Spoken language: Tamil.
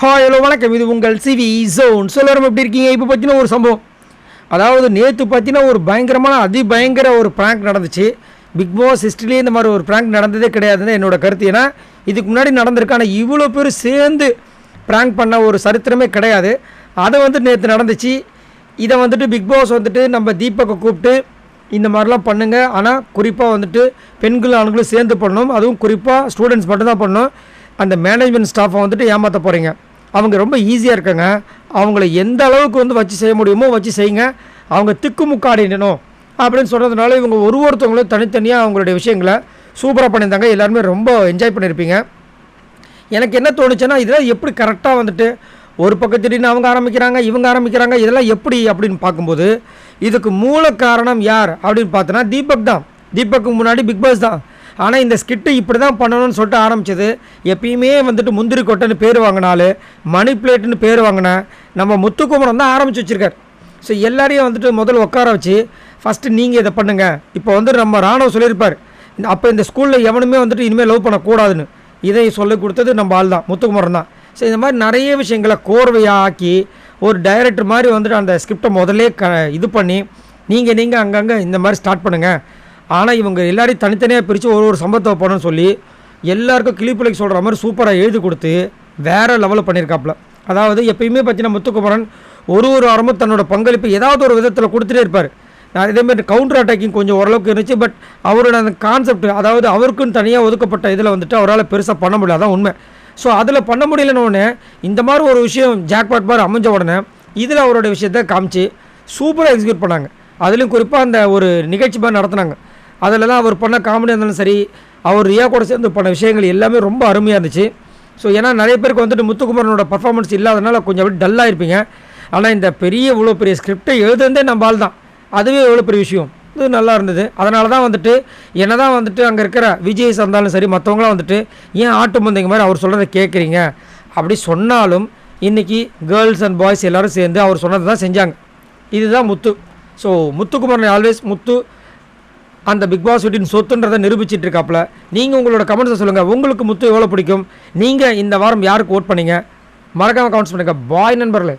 ஹாய் ஹலோ வணக்கம், இது உங்கள் சிவி ஜோன். சொல்லணும் எப்படி இருக்கீங்க? இப்போ பார்த்தீங்கன்னா ஒரு சம்பவம், அதாவது நேற்று பார்த்தீங்கன்னா ஒரு பயங்கரமான அதிபயங்கர ஒரு ப்ராங்க் நடந்துச்சு. பிக் பாஸ் ஹிஸ்ட்ரிலேயே இந்த மாதிரி ஒரு ப்ராங்க் நடந்ததே கிடையாதுன்னு என்னோட கருத்து. ஏன்னா இதுக்கு முன்னாடி நடந்திருக்கு, ஆனால் இவ்வளோ பேர் சேர்ந்து ப்ராங்க் பண்ண ஒரு சரித்திரமே கிடையாது. அதை நேற்று நடந்துச்சு. இதை பிக் பாஸ் நம்ம தீபக்கை கூப்பிட்டு இந்த மாதிரிலாம் பண்ணுங்கள், ஆனால் குறிப்பாக பெண்கள் ஆண்களும் சேர்ந்து பண்ணணும், அதுவும் குறிப்பாக ஸ்டூடெண்ட்ஸ் மட்டும்தான் பண்ணணும். அந்த மேனேஜ்மெண்ட் ஸ்டாஃபை ஏமாற்ற போகிறீங்க, அவங்க ரொம்ப ஈஸியாக இருக்காங்க, அவங்கள எந்த அளவுக்கு வச்சு செய்ய முடியுமோ வச்சு செய்யுங்க, அவங்க திக்குமுக்காடினணும் அப்படின்னு சொன்னதுனால இவங்க ஒருத்தவங்களும் தனித்தனியாக அவங்களுடைய விஷயங்களை சூப்பராக பண்ணியிருந்தாங்க. எல்லாருமே ரொம்ப என்ஜாய் பண்ணியிருப்பீங்க. எனக்கு என்ன தோணுச்சுன்னா, இதெல்லாம் எப்படி கரெக்டாக ஒரு பக்கத்திடீர்னு அவங்க ஆரம்பிக்கிறாங்க, இவங்க ஆரம்பிக்கிறாங்க, இதெல்லாம் எப்படி அப்படின்னு பார்க்கும்போது இதுக்கு மூல காரணம் யார் அப்படின்னு பார்த்தோன்னா தீபக் தான். தீபக்கு முன்னாடி பிக் பாஸ் தான். ஆனால் இந்த ஸ்கிட்டு இப்படி தான் பண்ணணும்னு சொல்லிட்டு ஆரம்பித்தது. எப்பயுமே முந்திரி கொட்டைன்னு பேர் வாங்கினாலும் மணி பிளேட்டுன்னு பேர் வாங்கின நம்ம முத்துக்குமரன் தான் ஆரம்பித்து வச்சுருக்கார். ஸோ எல்லாரையும் முதல்ல உட்கார வச்சு ஃபஸ்ட்டு நீங்கள் இதை பண்ணுங்கள். இப்போ நம்ம ராணுவ சொல்லியிருப்பார், அப்போ இந்த ஸ்கூலில் எவனுமே இனிமேல் லவ் பண்ணக்கூடாதுன்னு இதை சொல்லி கொடுத்தது நம்ம ஆள் தான், முத்துக்குமரன் தான். ஸோ இந்த மாதிரி நிறைய விஷயங்களை கோர்வையாக ஆக்கி ஒரு டைரக்டர் மாதிரி அந்த ஸ்கிரிப்டை முதல்லே இது பண்ணி நீங்கள் அங்கங்கே இந்த மாதிரி ஸ்டார்ட் பண்ணுங்கள், ஆனால் இவங்க எல்லாரையும் தனித்தனியாக பிரித்து ஒரு சம்பவத்தை போகணும்னு சொல்லி எல்லாருக்கும் கிளிப்பிள்ளைக்கு சொல்கிற மாதிரி சூப்பராக எழுதி கொடுத்து வேறு லெவலில் பண்ணியிருக்காப்புல. அதாவது எப்பயுமே பார்த்தீங்கன்னா முத்துக்குமரன் ஒரு வாரமும் தன்னோட பங்களிப்பு ஏதாவது ஒரு விதத்தில் கொடுத்துட்டே இருப்பார். நான் இதேமாதிரி கவுண்டர் அட்டாக்கிங் கொஞ்சம் ஓரளவுக்கு இருந்துச்சு. பட் அவரோட அந்த கான்செப்ட், அதாவது அவருக்குன்னு தனியாக ஒதுக்கப்பட்ட இதில் அவரால் பெருசாக பண்ண முடியல, அதான் உண்மை. ஸோ அதில் பண்ண முடியலன்னு உடனே இந்த மாதிரி ஒரு விஷயம் ஜாக்பாட் மாதிரி அமைஞ்ச உடனே இதில் அவரோட விஷயத்தை காமிச்சு சூப்பராக எக்ஸிக்யூட் பண்ணாங்க. அதுலேயும் குறிப்பாக அந்த ஒரு நிகழ்ச்சி மாதிரி நடத்தினாங்க. அதிலலாம் அவர் பண்ண காமெடி இருந்தாலும் சரி, அவர் ரியா கூட சேர்ந்து பண்ண விஷயங்கள் எல்லாமே ரொம்ப அருமையாக இருந்துச்சு. ஸோ ஏன்னா நிறைய பேருக்கு முத்துக்குமரனோட பர்ஃபார்மன்ஸ் இல்லாதனால கொஞ்சம் அப்படி டல்லாக இருப்பீங்க. ஆனால் இந்த இவ்வளோ பெரிய ஸ்கிரிப்டை எழுதுந்தே நம்ம ஆள் தான், அதுவே எவ்வளோ பெரிய விஷயம். இது நல்லா இருந்தது. அதனால தான் என்ன தான் அங்கே இருக்கிற விஜய்ஸ் இருந்தாலும் சரி, மற்றவங்களாம் ஏன் ஆட்டு மந்தைங்க மாதிரி அவர் சொல்கிறத கேட்குறீங்க அப்படி சொன்னாலும் இன்றைக்கி கேர்ள்ஸ் அண்ட் பாய்ஸ் எல்லோரும் சேர்ந்து அவர் சொன்னதை தான் செஞ்சாங்க. இதுதான் முத்து. ஸோ முத்துக்குமரன் ஆல்வேஸ் முத்து அந்த பிக் பாஸ் வீட்டின் சொத்துன்றதை நிரூபிச்சிட்டு இருக்காப்புல. நீங்கள் உங்களோட கமெண்ட்ஸை சொல்லுங்கள், உங்களுக்கு முத்து எவ்வளோ பிடிக்கும், நீங்கள் இந்த வாரம் யாருக்கு ஓட் பண்ணீங்க, மறக்காமல் கமெண்ட்ஸ் பண்ணுங்கள். பாய் நண்பர்களே.